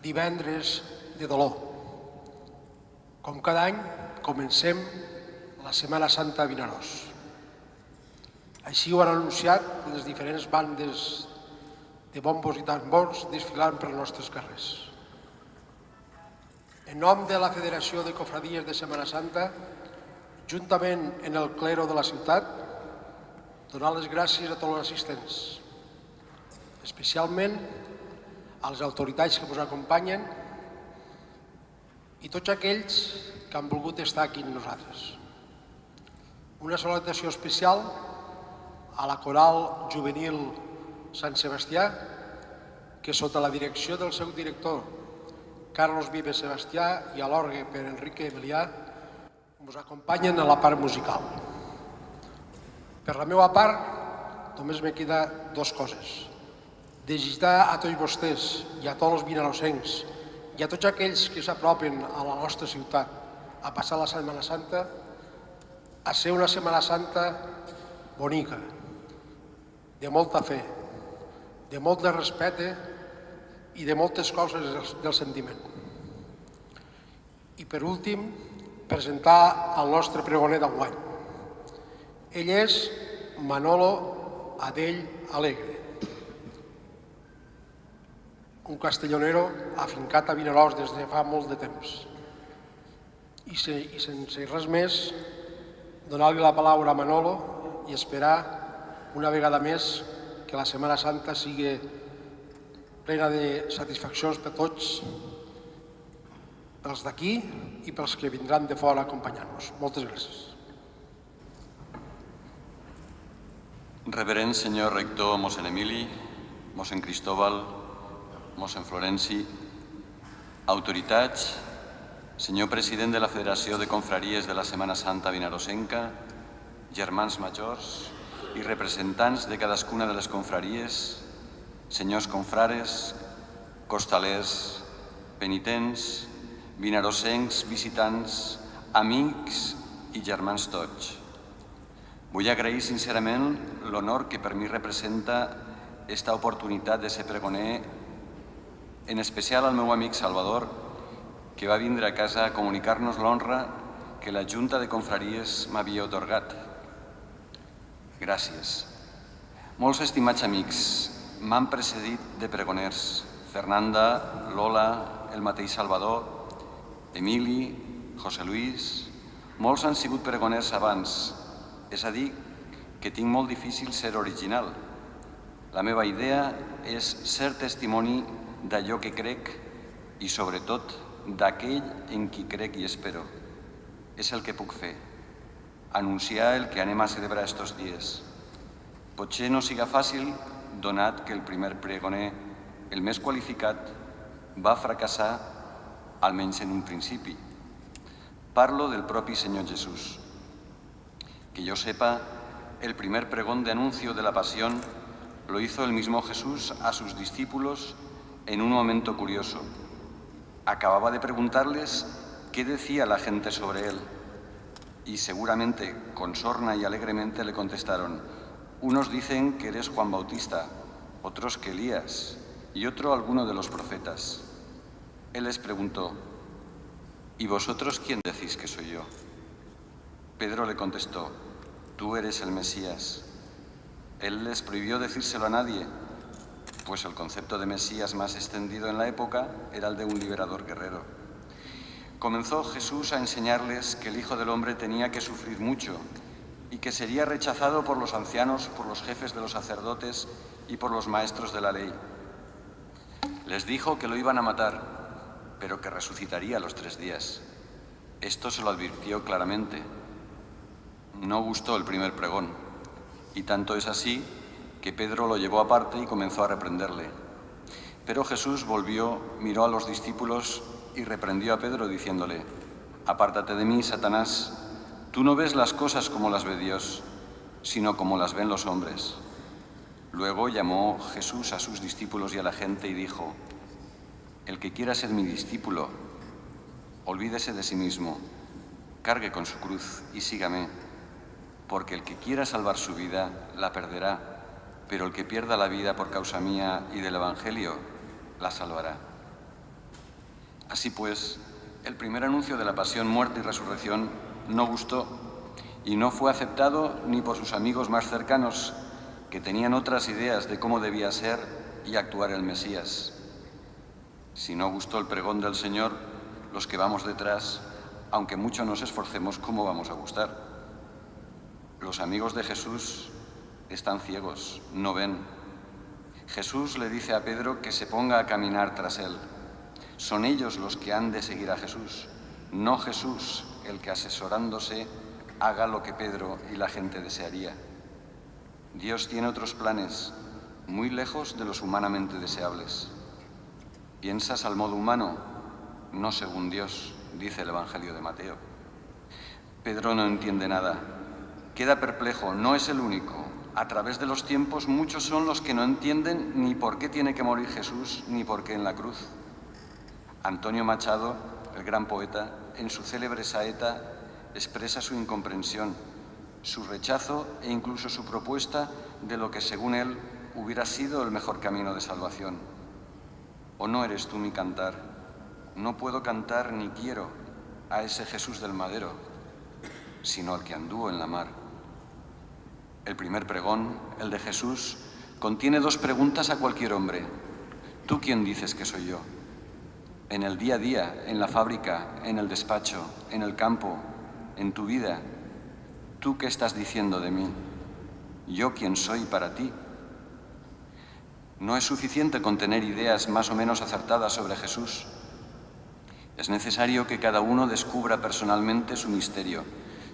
divendres de dolor. Com cada any, comencem la Setmana Santa a Vinaròs. Així ho han anunciat les diferents bandes de bombos i tambors desfilant per els nostres carrers. En nom de la Federació de Cofradies de Setmana Santa, juntament en el clero de la ciutat, donar les gràcies a tots els assistents, especialment a les autoritats que ens acompanyen i tots aquells que han volgut estar aquí amb nosaltres. Una salutació especial a la Coral Juvenil Sant Sebastià, que sota la direcció del seu director, Carlos Vives Sebastià, i a l'orgue per Enrique Emilià, ens acompanyen en la part musical. Per la meva part, només me queda dues coses. Desitjar a tots vostès i a tots els vinarossencs i a tots aquells que s'apropen a la nostra ciutat a passar la Setmana Santa, a ser una Setmana Santa bonica, de molta fe, de molt de respecte i de moltes coses del sentiment. I per últim, presentar el nostre pregoner d'enguany. Ell és Manolo Adell Alegre, un castellonero afincat a Vinaròs des de fa molt de temps. I sense res més, donar-li la paraula a Manolo i esperar una vegada més que la Setmana Santa sigui plena de satisfaccions per tots, pels d'aquí i pels que vindran de fora a acompanyar-nos. Moltes gràcies. Reverend senyor rector mossèn Emili, mossèn Cristóbal, mossèn Florenci, autoritats, senyor president de la Federació de Confraries de la Setmana Santa Vinarossenca, germans majors i representants de cadascuna de les confraries, senyors confrares, costalers, penitents, vinarossencs, visitants, amics i germans tots. Vull agrair sincerament l'honor que per mi representa esta oportunitat de ser pregoner, en especial al meu amic Salvador, que va vindre a casa a comunicar-nos l'honra que la Junta de Confraries m'havia atorgat. Gràcies. Molts estimats amics m'han precedit de pregoners. Fernanda, Lola, el mateix Salvador, Emili, José Luis... Molts han sigut pregoners abans, és a dir, que tinc molt difícil ser original. La meva idea és ser testimoni d'allò que crec i, sobretot, d'aquell en qui crec i espero. És el que puc fer, anunciar el que anem a celebrar estos dies. Potser no siga fàcil, donat que el primer pregoner, el més qualificat, va fracassar, almenys en un principi. Parlo del propi Senyor Jesús. Que yo sepa, el primer pregón de anuncio de la pasión lo hizo el mismo Jesús a sus discípulos en un momento curioso. Acababa de preguntarles qué decía la gente sobre él y seguramente con sorna y alegremente le contestaron: unos dicen que eres Juan Bautista, otros que Elías y otro alguno de los profetas. Él les preguntó: ¿y vosotros quién decís que soy yo? Pedro le contestó: tú eres el Mesías. Él les prohibió decírselo a nadie, pues el concepto de Mesías más extendido en la época era el de un liberador guerrero. Comenzó Jesús a enseñarles que el Hijo del Hombre tenía que sufrir mucho y que sería rechazado por los ancianos, por los jefes de los sacerdotes y por los maestros de la ley. Les dijo que lo iban a matar, pero que resucitaría a los 3 días. Esto se lo advirtió claramente. No gustó el primer pregón, y tanto es así que Pedro lo llevó aparte y comenzó a reprenderle. Pero Jesús volvió, miró a los discípulos y reprendió a Pedro diciéndole: apártate de mí, Satanás, tú no ves las cosas como las ve Dios, sino como las ven los hombres. Luego llamó Jesús a sus discípulos y a la gente y dijo: el que quiera ser mi discípulo, olvídese de sí mismo, cargue con su cruz y sígame, porque el que quiera salvar su vida la perderá, pero el que pierda la vida por causa mía y del Evangelio la salvará. Así pues, el primer anuncio de la pasión, muerte y resurrección no gustó y no fue aceptado ni por sus amigos más cercanos, que tenían otras ideas de cómo debía ser y actuar el Mesías. Si no gustó el pregón del Señor, los que vamos detrás, aunque mucho nos esforcemos, ¿cómo vamos a gustar? Los amigos de Jesús están ciegos, no ven. Jesús le dice a Pedro que se ponga a caminar tras él. Son ellos los que han de seguir a Jesús, no Jesús el que, asesorándose, haga lo que Pedro y la gente desearía. Dios tiene otros planes, muy lejos de los humanamente deseables. ¿Piensas al modo humano? No según Dios, dice el Evangelio de Mateo. Pedro no entiende nada. Queda perplejo, no es el único. A través de los tiempos, muchos son los que no entienden ni por qué tiene que morir Jesús, ni por qué en la cruz. Antonio Machado, el gran poeta, en su célebre Saeta, expresa su incomprensión, su rechazo e incluso su propuesta de lo que, según él, hubiera sido el mejor camino de salvación. ¿O no eres tú mi cantar? No puedo cantar ni quiero a ese Jesús del madero, sino al que anduvo en la mar. El primer pregón, el de Jesús, contiene dos preguntas a cualquier hombre. ¿Tú quién dices que soy yo? En el día a día, en la fábrica, en el despacho, en el campo, en tu vida, ¿tú qué estás diciendo de mí? ¿Yo quién soy para ti? No es suficiente con tener ideas más o menos acertadas sobre Jesús. Es necesario que cada uno descubra personalmente su misterio,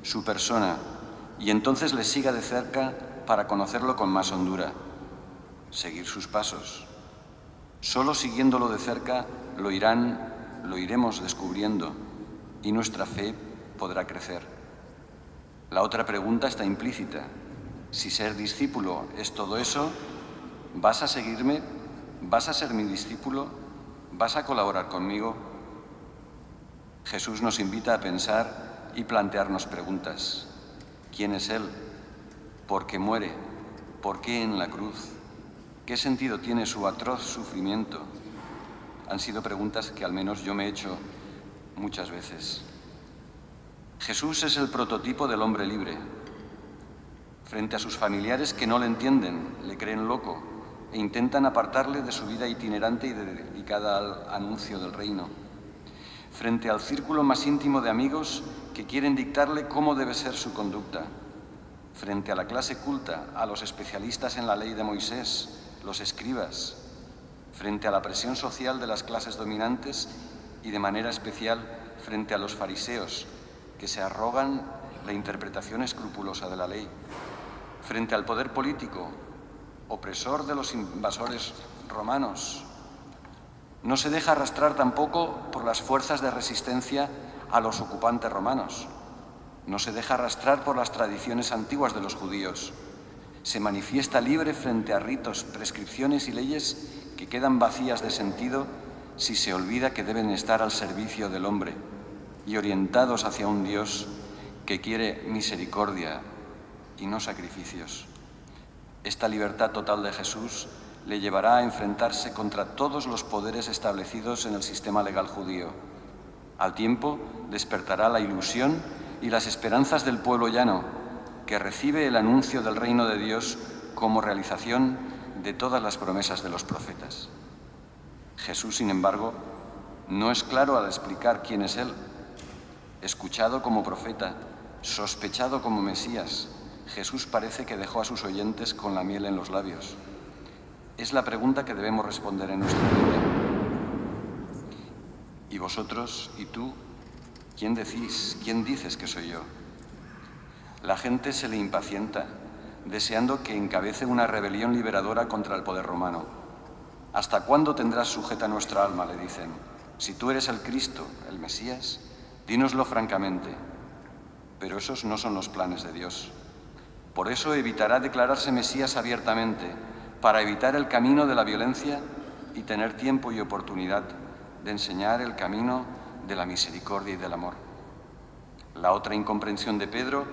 su persona, y entonces le siga de cerca para conocerlo con más hondura, seguir sus pasos. Solo siguiéndolo de cerca lo iremos descubriendo y nuestra fe podrá crecer. La otra pregunta está implícita. Si ser discípulo es todo eso, ¿vas a seguirme? ¿Vas a ser mi discípulo? ¿Vas a colaborar conmigo? Jesús nos invita a pensar y plantearnos preguntas. ¿Quién es Él? ¿Por qué muere? ¿Por qué en la cruz? ¿Qué sentido tiene su atroz sufrimiento? Han sido preguntas que al menos yo me he hecho muchas veces. Jesús es el prototipo del hombre libre. Frente a sus familiares que no le entienden, le creen loco e intentan apartarle de su vida itinerante y dedicada al anuncio del reino. Frente al círculo más íntimo de amigos que quieren dictarle cómo debe ser su conducta. Frente a la clase culta, a los especialistas en la ley de Moisés, los escribas. Frente a la presión social de las clases dominantes y, de manera especial, frente a los fariseos, que se arrogan la interpretación escrupulosa de la ley. Frente al poder político, opresor de los invasores romanos. No se deja arrastrar tampoco por las fuerzas de resistencia a los ocupantes romanos. No se deja arrastrar por las tradiciones antiguas de los judíos. Se manifiesta libre frente a ritos, prescripciones y leyes que quedan vacías de sentido si se olvida que deben estar al servicio del hombre y orientados hacia un Dios que quiere misericordia y no sacrificios. Esta libertad total de Jesús le llevará a enfrentarse contra todos los poderes establecidos en el sistema legal judío. Al tiempo, despertará la ilusión y las esperanzas del pueblo llano, que recibe el anuncio del reino de Dios como realización de todas las promesas de los profetas. Jesús, sin embargo, no es claro al explicar quién es Él. Escuchado como profeta, sospechado como Mesías, Jesús parece que dejó a sus oyentes con la miel en los labios. Es la pregunta que debemos responder en nuestra vida. ¿Y vosotros, y tú, quién decís, quién dices que soy yo? La gente se le impacienta, deseando que encabece una rebelión liberadora contra el poder romano. ¿Hasta cuándo tendrás sujeta nuestra alma?, le dicen. Si tú eres el Cristo, el Mesías, dínoslo francamente. Pero esos no son los planes de Dios. Por eso evitará declararse Mesías abiertamente, para evitar el camino de la violencia y tener tiempo y oportunidad de enseñar el camino de la misericordia y del amor. La otra incomprensión de Pedro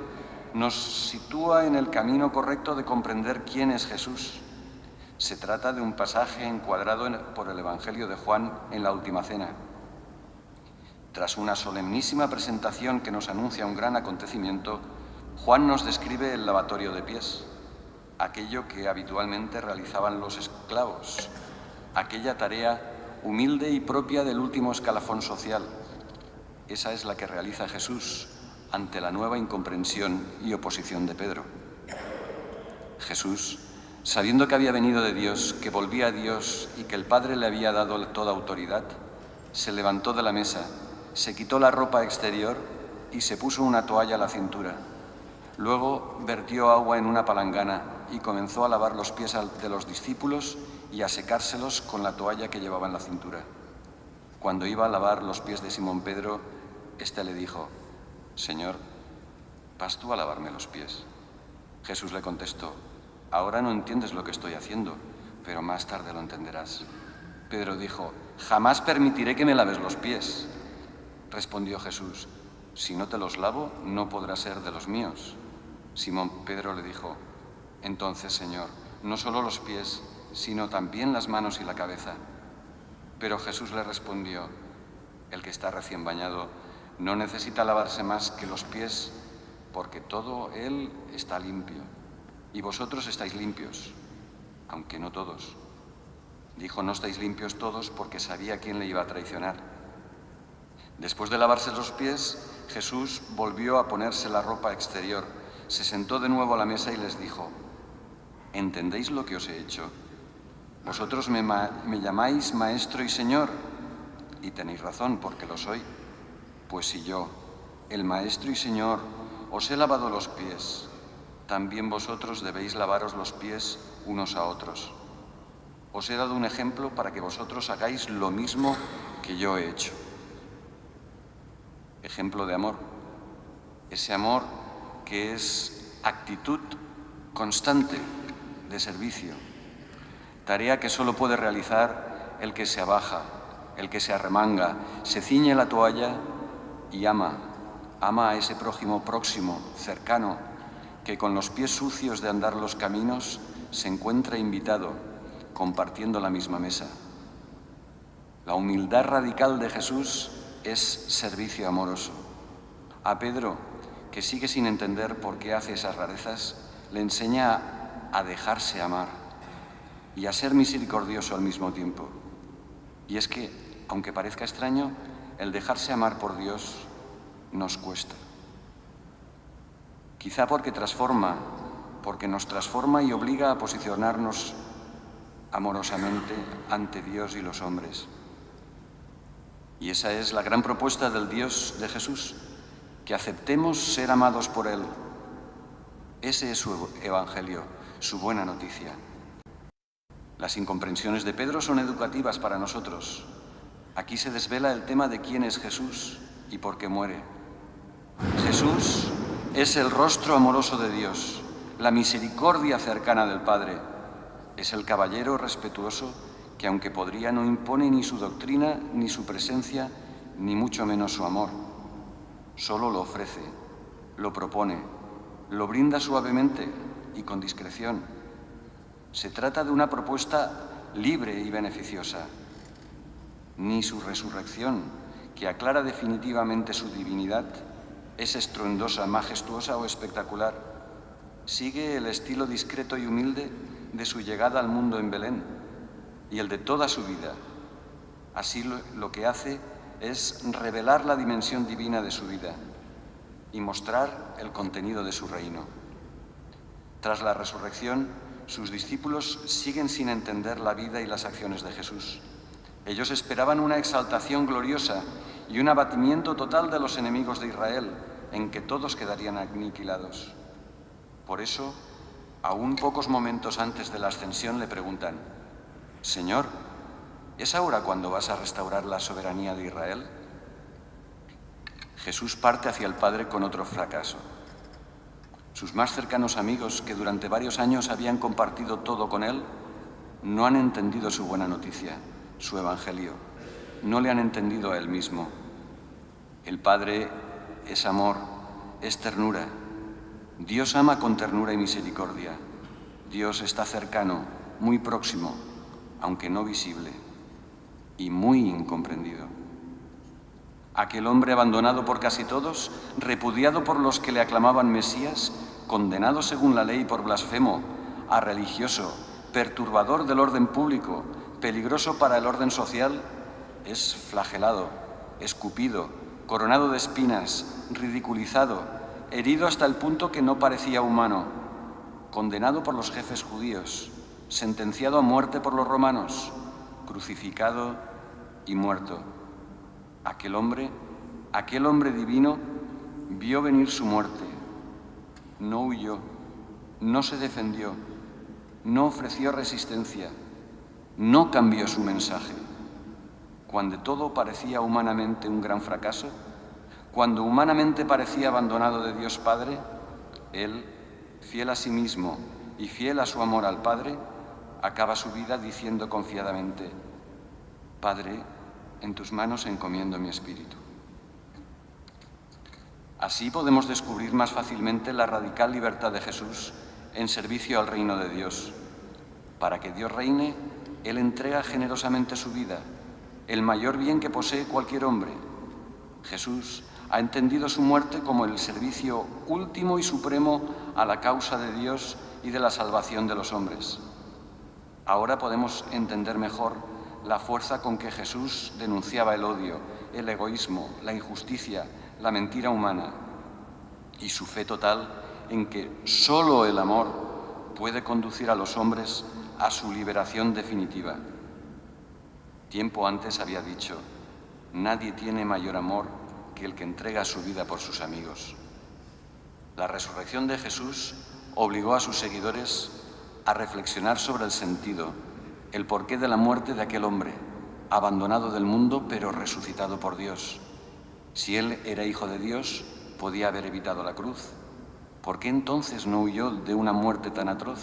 nos sitúa en el camino correcto de comprender quién es Jesús. Se trata de un pasaje encuadrado por el Evangelio de Juan en la Última Cena. Tras una solemnísima presentación que nos anuncia un gran acontecimiento, Juan nos describe el lavatorio de pies, aquello que habitualmente realizaban los esclavos, aquella tarea humilde y propia del último escalafón social. Esa es la que realiza Jesús ante la nueva incomprensión y oposición de Pedro. Jesús, sabiendo que había venido de Dios, que volvía a Dios y que el Padre le había dado toda autoridad, se levantó de la mesa, se quitó la ropa exterior y se puso una toalla a la cintura. Luego vertió agua en una palangana y comenzó a lavar los pies de los discípulos y a secárselos con la toalla que llevaba en la cintura. Cuando iba a lavar los pies de Simón Pedro, éste le dijo: «Señor, ¿vas tú a lavarme los pies?». Jesús le contestó: «Ahora no entiendes lo que estoy haciendo, pero más tarde lo entenderás». Pedro dijo: «Jamás permitiré que me laves los pies». Respondió Jesús: «Si no te los lavo, no podrás ser de los míos». Simón Pedro le dijo: «Entonces, Señor, no solo los pies, sino también las manos y la cabeza». Pero Jesús le respondió: «El que está recién bañado no necesita lavarse más que los pies, porque todo él está limpio. Y vosotros estáis limpios, aunque no todos». Dijo: «No estáis limpios todos», porque sabía quién le iba a traicionar. Después de lavarse los pies, Jesús volvió a ponerse la ropa exterior, se sentó de nuevo a la mesa y les dijo: «¿Entendéis lo que os he hecho? Vosotros me llamáis Maestro y Señor, y tenéis razón, porque lo soy. Pues si yo, el Maestro y Señor, os he lavado los pies, también vosotros debéis lavaros los pies unos a otros. Os he dado un ejemplo para que vosotros hagáis lo mismo que yo he hecho». Ejemplo de amor, ese amor que es actitud constante de servicio, tarea que solo puede realizar el que se abaja, el que se arremanga, se ciñe la toalla y ama a ese prójimo próximo, cercano, que con los pies sucios de andar los caminos se encuentra invitado, compartiendo la misma mesa. La humildad radical de Jesús es servicio amoroso. A Pedro, que sigue sin entender por qué hace esas rarezas, le enseña a dejarse amar y a ser misericordioso al mismo tiempo. Y es que, aunque parezca extraño, el dejarse amar por Dios nos cuesta. Quizá porque nos transforma y obliga a posicionarnos amorosamente ante Dios y los hombres. Y esa es la gran propuesta del Dios de Jesús, que aceptemos ser amados por Él. Ese es su evangelio, su buena noticia. Las incomprensiones de Pedro son educativas para nosotros. Aquí se desvela el tema de quién es Jesús y por qué muere. Jesús es el rostro amoroso de Dios, la misericordia cercana del Padre. Es el caballero respetuoso que, aunque podría, no impone ni su doctrina, ni su presencia, ni mucho menos su amor. Solo lo ofrece, lo propone, lo brinda suavemente y con discreción. Se trata de una propuesta libre y beneficiosa. Ni su resurrección, que aclara definitivamente su divinidad, es estruendosa, majestuosa o espectacular. Sigue el estilo discreto y humilde de su llegada al mundo en Belén y el de toda su vida. Así lo que hace es revelar la dimensión divina de su vida y mostrar el contenido de su reino. Tras la resurrección, sus discípulos siguen sin entender la vida y las acciones de Jesús. Ellos esperaban una exaltación gloriosa y un abatimiento total de los enemigos de Israel, en que todos quedarían aniquilados. Por eso, aún pocos momentos antes de la ascensión, le preguntan: «Señor, ¿es ahora cuando vas a restaurar la soberanía de Israel?». Jesús parte hacia el Padre con otro fracaso. Sus más cercanos amigos, que durante varios años habían compartido todo con Él, no han entendido su buena noticia, su evangelio. No le han entendido a Él mismo. El Padre es amor, es ternura. Dios ama con ternura y misericordia. Dios está cercano, muy próximo, aunque no visible, y muy incomprendido. aquel hombre abandonado por casi todos, repudiado por los que le aclamaban Mesías, condenado según la ley por blasfemo, arreligioso, perturbador del orden público, peligroso para el orden social, es flagelado, escupido, coronado de espinas, ridiculizado, herido hasta el punto que no parecía humano, condenado por los jefes judíos, sentenciado a muerte por los romanos, crucificado y muerto. Aquel hombre divino, vio venir su muerte, no huyó, no se defendió, no ofreció resistencia, no cambió su mensaje. Cuando todo parecía humanamente un gran fracaso, cuando humanamente parecía abandonado de Dios Padre, Él, fiel a sí mismo y fiel a su amor al Padre, acaba su vida diciendo confiadamente: Padre, en tus manos encomiendo mi espíritu. Así podemos descubrir más fácilmente la radical libertad de Jesús en servicio al reino de Dios. Para que Dios reine, Él entrega generosamente su vida, el mayor bien que posee cualquier hombre. Jesús ha entendido su muerte como el servicio último y supremo a la causa de Dios y de la salvación de los hombres. Ahora podemos entender mejor la fuerza con que Jesús denunciaba el odio, el egoísmo, la injusticia, la mentira humana, y su fe total en que solo el amor puede conducir a los hombres a su liberación definitiva. Tiempo antes había dicho: nadie tiene mayor amor que el que entrega su vida por sus amigos. La resurrección de Jesús obligó a sus seguidores a reflexionar sobre el sentido, el porqué de la muerte de aquel hombre, abandonado del mundo pero resucitado por Dios. Si él era hijo de Dios, podía haber evitado la cruz. ¿Por qué entonces no huyó de una muerte tan atroz?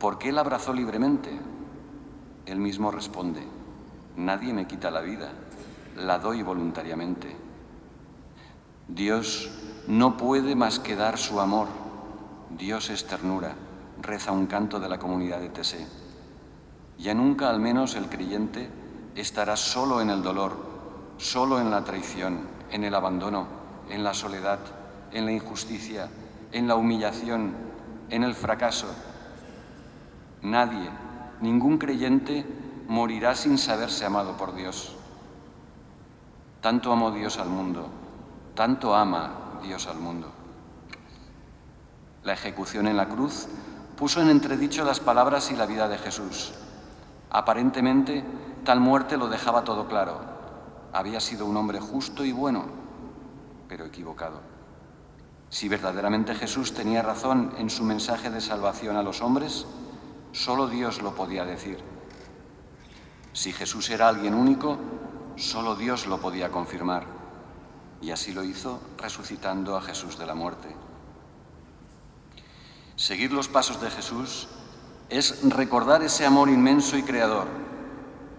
¿Por qué la abrazó libremente? Él mismo responde: nadie me quita la vida, la doy voluntariamente. Dios no puede más que dar su amor. Dios es ternura, reza un canto de la comunidad de Tessé. Ya nunca, al menos, el creyente estará solo en el dolor, solo en la traición, en el abandono, en la soledad, en la injusticia, en la humillación, en el fracaso. Nadie, ningún creyente, morirá sin saberse amado por Dios. Tanto amó Dios al mundo, tanto ama Dios al mundo. La ejecución en la cruz puso en entredicho las palabras y la vida de Jesús. Aparentemente, tal muerte lo dejaba todo claro. Había sido un hombre justo y bueno, pero equivocado. Si verdaderamente Jesús tenía razón en su mensaje de salvación a los hombres, solo Dios lo podía decir. Si Jesús era alguien único, solo Dios lo podía confirmar. Y así lo hizo, resucitando a Jesús de la muerte. Seguir los pasos de Jesús es recordar ese amor inmenso y creador.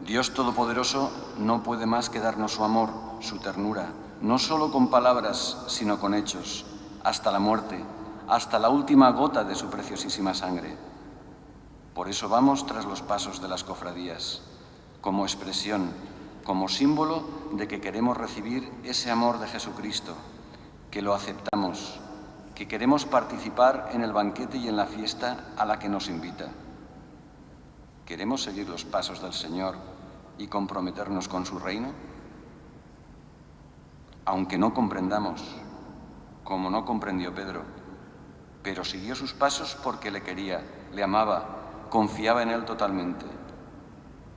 Dios Todopoderoso no puede más que darnos su amor, su ternura, no solo con palabras, sino con hechos, hasta la muerte, hasta la última gota de su preciosísima sangre. Por eso vamos tras los pasos de las cofradías, como expresión, como símbolo de que queremos recibir ese amor de Jesucristo, que lo aceptamos, que queremos participar en el banquete y en la fiesta a la que nos invita. ¿Queremos seguir los pasos del Señor y comprometernos con su reino? Aunque no comprendamos, como no comprendió Pedro, pero siguió sus pasos porque le quería, le amaba, confiaba en él totalmente.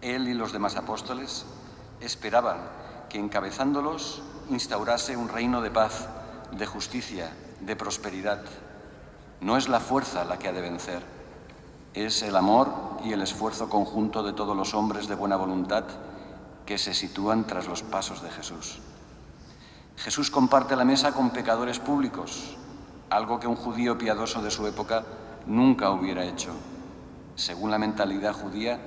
Él y los demás apóstoles esperaban que, encabezándolos, instaurase un reino de paz, de justicia, de prosperidad. No es la fuerza la que ha de vencer, es el amor y el esfuerzo conjunto de todos los hombres de buena voluntad que se sitúan tras los pasos de Jesús. Jesús comparte la mesa con pecadores públicos, algo que un judío piadoso de su época nunca hubiera hecho. Según la mentalidad judía,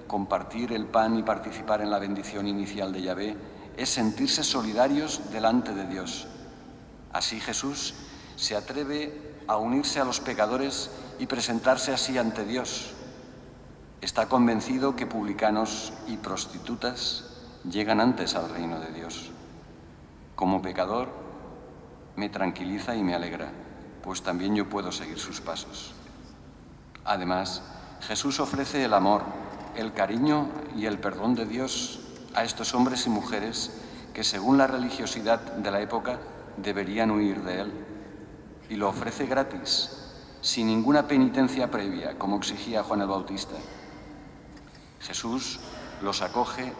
compartir el pan y participar en la bendición inicial de Yahvé es sentirse solidarios delante de Dios. Así Jesús se atreve a unirse a los pecadores y presentarse así ante Dios. Está convencido que publicanos y prostitutas llegan antes al reino de Dios. Como pecador, me tranquiliza y me alegra, pues también yo puedo seguir sus pasos. Además, Jesús ofrece el amor, el cariño y el perdón de Dios a estos hombres y mujeres que, según la religiosidad de la época, deberían huir de él. Y lo ofrece gratis, sin ninguna penitencia previa, como exigía Juan el Bautista. Jesús los acoge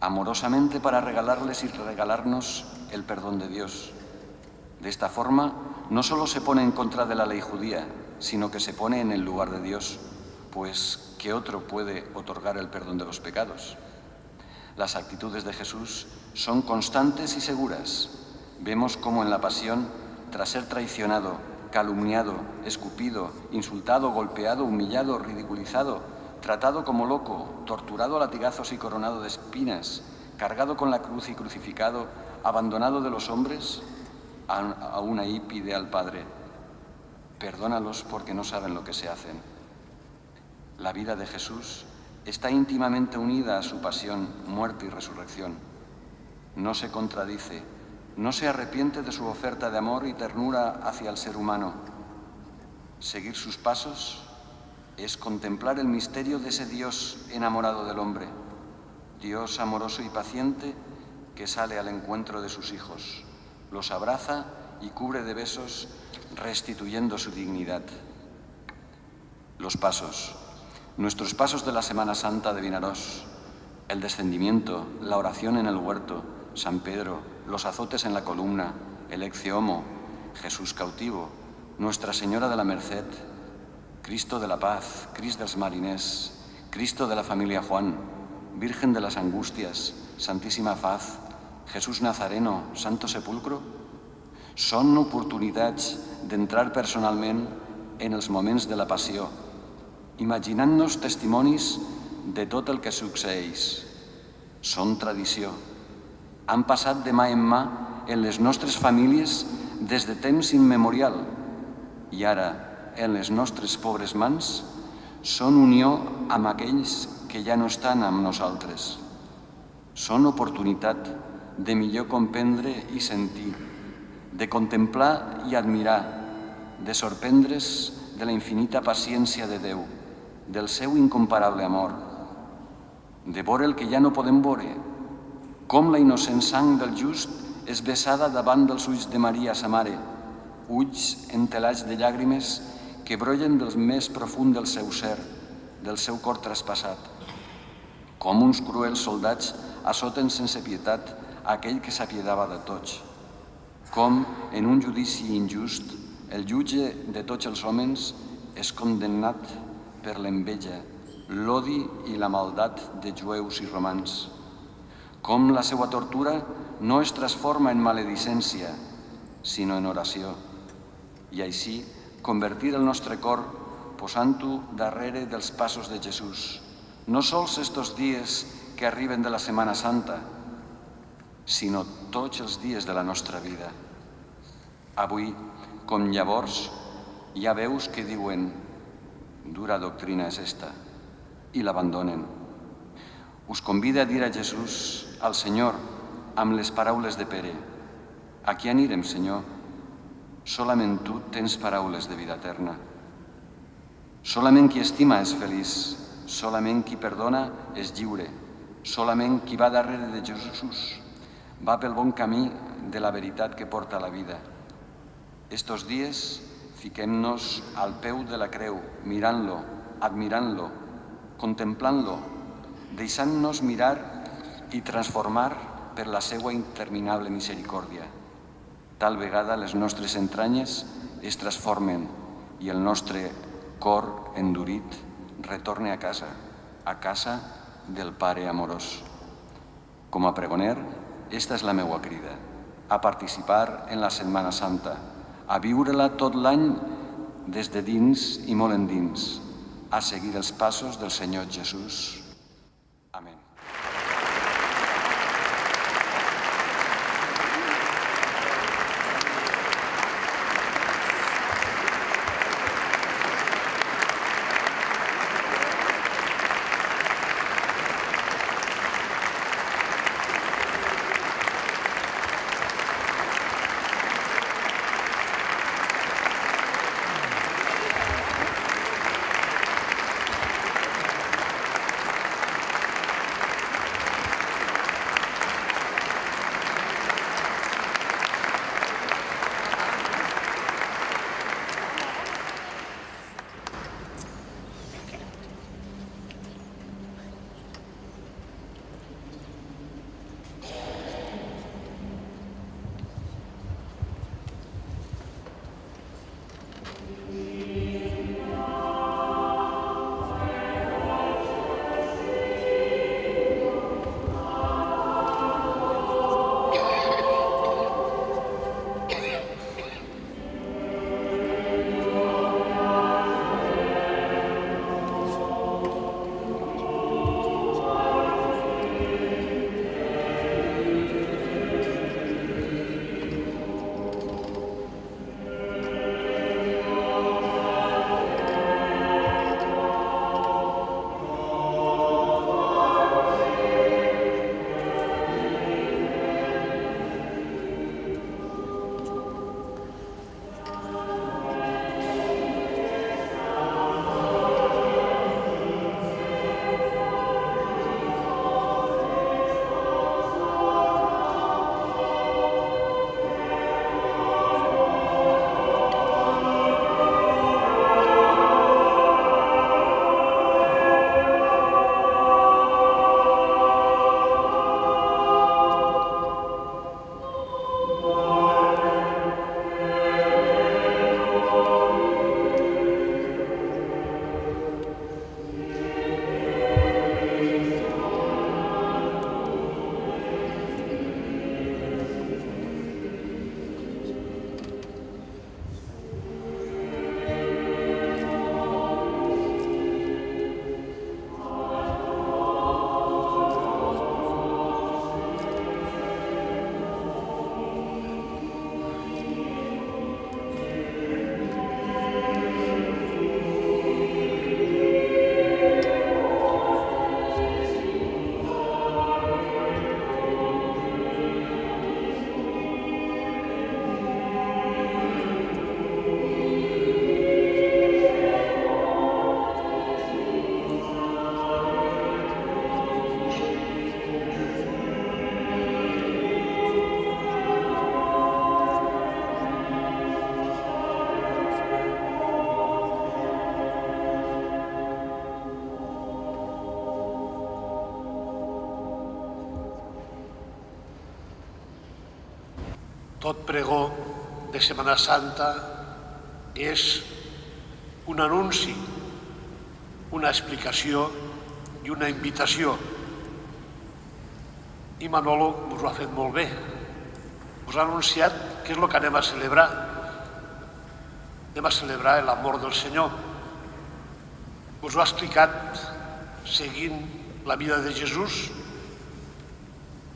amorosamente para regalarles y regalarnos el perdón de Dios. De esta forma, no solo se pone en contra de la ley judía, sino que se pone en el lugar de Dios, pues ¿qué otro puede otorgar el perdón de los pecados? Las actitudes de Jesús son constantes y seguras. Vemos cómo en la pasión, tras ser traicionado, calumniado, escupido, insultado, golpeado, humillado, ridiculizado, tratado como loco, torturado a latigazos y coronado de espinas, cargado con la cruz y crucificado, abandonado de los hombres, aún ahí pide al Padre: perdónalos porque no saben lo que se hacen. La vida de Jesús está íntimamente unida a su pasión, muerte y resurrección. No se contradice, no se arrepiente de su oferta de amor y ternura hacia el ser humano. Seguir sus pasos es contemplar el misterio de ese Dios enamorado del hombre, Dios amoroso y paciente que sale al encuentro de sus hijos, los abraza y cubre de besos, restituyendo su dignidad. Los pasos, nuestros pasos de la Semana Santa de Vinaròs, el descendimiento, la oración en el huerto, San Pedro, los azotes en la columna, el Ecce Homo, Jesús cautivo, Nuestra Señora de la Merced, Cristo de la Paz, Crist dels Mariners, Cristo de la familia Juan, Virgen de las Angustias, Santíssima Faz, Jesús Nazareno, Santo Sepulcro, són oportunitats d'entrar personalment en els moments de la passió, imaginant-nos testimonis de tot el que succeeix. Són tradició. Han passat de mà en mà en les nostres famílies des de temps immemorial i ara, en les nostres pobres mans, són unió amb aquells que ja no estan amb nosaltres. Són oportunitat de millor comprendre i sentir, de contemplar i admirar, de sorprendre's de la infinita paciència de Déu, del seu incomparable amor, de veure el que ja no podem veure, com la innocent sang del just és vessada davant dels ulls de Maria, sa mare, ulls entelats de llàgrimes que brollen del més profund del seu ser, del seu cor traspassat. Com uns cruels soldats assoten sense pietat aquell que s'apiedava de tots. Com, en un judici injust, el jutge de tots els homes és condemnat per l'enveja, l'odi i la maldat de jueus i romans. Com la seva tortura no es transforma en maledicència, sinó en oració. I així, convertir el nostre cor posant-ho darrere dels passos de Jesús. No sols estos dies que arriben de la Setmana Santa, sinó tots els dies de la nostra vida. Avui, com llavors, hi ha veus que diuen «Dura doctrina és esta» i l'abandonen. Us convida a dir a Jesús, al Senyor, amb les paraules de Pere: «A qui anirem, Senyor? Solament tu tens paraules de vida eterna. Solament qui estima és feliç, solament qui perdona és lliure, solament qui va darrere de Jesús va pel bon camí de la veritat que porta a la vida. Estos dies fiquem-nos al peu de la creu, mirant-lo, admirant-lo, contemplant-lo, deixant-nos mirar i transformar per la seva interminable misericòrdia. Tal vegada les nostres entranyes es transformen i el nostre cor endurit retorne a casa del Pare amorós. Com a pregoner, esta és la meua crida, a participar en la Setmana Santa, a viure-la tot l'any des de dins i molt endins, a seguir els passos del Senyor Jesús. Amén. Tot pregó de Setmana Santa és un anunci, una explicació i una invitació. I Manolo us ho ha fet molt bé. Us ha anunciat què és el que anem a celebrar. Anem a celebrar l'amor del Senyor. Us ho ha explicat seguint la vida de Jesús.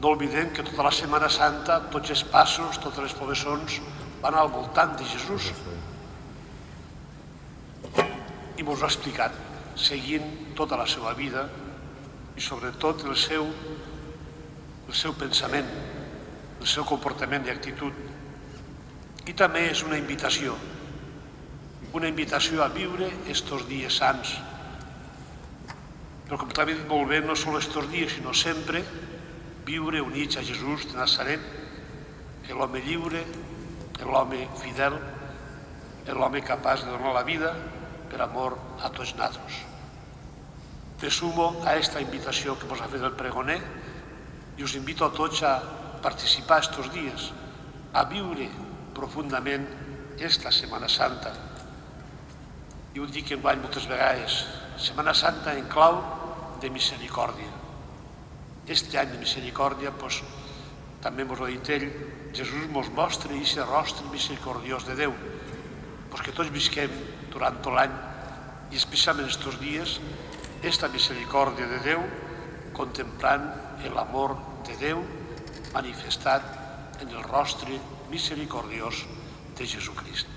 No oblidem que tota la Setmana Santa, tots els passos, totes les professons van al voltant de Jesús. I us ho ha explicat, seguint tota la seva vida i sobretot el seu pensament, el seu comportament i actitud. I també és una invitació a viure estos dies sants. Però com també he dit molt bé, no són estos dies, sinó sempre viure units a Jesús de Nazaret, l'home lliure, l'home fidel, l'home capaç de donar la vida per amor a tots nosaltres. Me sumo a esta invitació que ens ha fet el pregoner i us invito a tots a participar estos dies, a viure profundament esta Setmana Santa. I ho dic enguany moltes vegades, Setmana Santa en clau de misericòrdia. Este any de misericòrdia, també ens ho ha dit ell, Jesús ens mostra aquest rostre misericordiós de Déu, que tots visquem durant tot l'any i especialment estos dies, esta misericòrdia de Déu, contemplant l'amor de Déu manifestat en el rostre misericordiós de Jesucrist.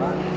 Ahí.